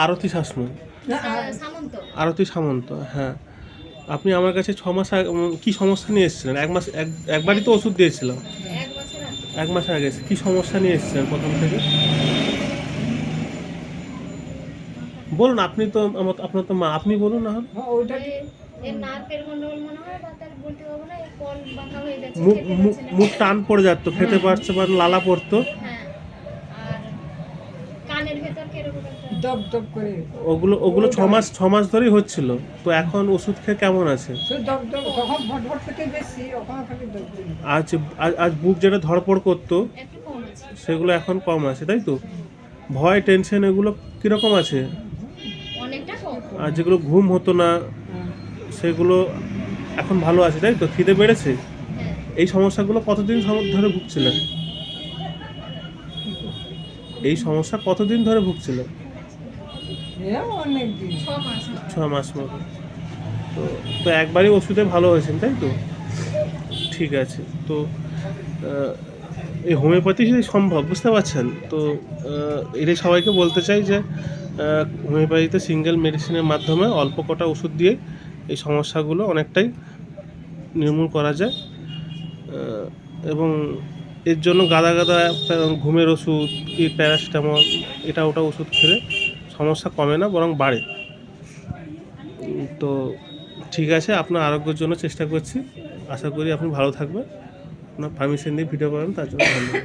আরতি শাসমল, সামন্ত। আরতি সামন্ত, হ্যাঁ। আপনি আমার কাছে 6 মাস আগে কী সমস্যা নিয়ে এসেছিলেন? একবারই তো ওষুধ দিয়েছিলাম। 1 বছর আগে। 1 মাসের আগে কী সমস্যা নিয়ে এসেছিলেন প্রথম থেকে? বলুন, আপনি তো আপনার তো মা, আপনি বলুন না হলে। এর নার্ভের গন্ডগোল মনে হয়, বা তার বলতে পারবো না, এই কল বাঁকা হয়ে গেছে, মুখ খেতে মুখ পারছে না। মুখ টান পড়ে যেত, খেতে পারছে বা লালা পড়তো। হ্যাঁ, আর কানের ভেতর কিরকম একটা দপ দপ করে ওগুলো 6 মাস ধরেই হচ্ছিল। তো এখন ওষুধ খেয়ে কেমন আছে? সে দপ দপ, তখন ভটভট থেকে বেশি, ওখানে খালি দপ দপ। আজ আজ বুক যেটা ধড়পড় করতো একটু কম আছে। সেগুলো এখন কম আছে, তাই তো? ভয়, টেনশন এগুলো কীরকম আছে? অনেকটা কম। আর যেগুলো ঘুম হতো না সেগুলো এখন ভালো আছে, তাই তো? খিদে বেড়েছে? হ্যাঁ, এই সমস্যাগুলো কতদিন ধরে ভুগছিলেন? এই সমস্যা কতদিন ধরে ভুগছিলেন? অনেক দিন। 6 মাস। 6 মাস মতো। তো তো একবারই ওষুধে ভালো হয়েছেন, তাই তো? ঠিক আছে। তো এই হোমিওপ্যাথি যদি সম্ভব, বুঝতে পারছেন তো? এটাই সবাইকে বলতে চাই যে হোমিওপ্যাথিতে সিঙ্গেল মেডিসিনের মাধ্যমে অল্প কটা ওষুধ দিয়ে এই সমস্যাগুলো অনেকটাই নির্মূল করা যায়। এবং এর জন্য গাদা গাদা ঘুমের ওষুধ কি প্যারাসিটামল এটা ওটা ওষুধ খেলে সমস্যা কমে না, বরং বাড়ে। তো ঠিক আছে, আপনার আরোগ্যের জন্য চেষ্টা করছি। আশা করি আপনি ভালো থাকবেন। আপনার পারমিশন দিয়ে ভিডিও করেন, তার জন্য ধন্যবাদ।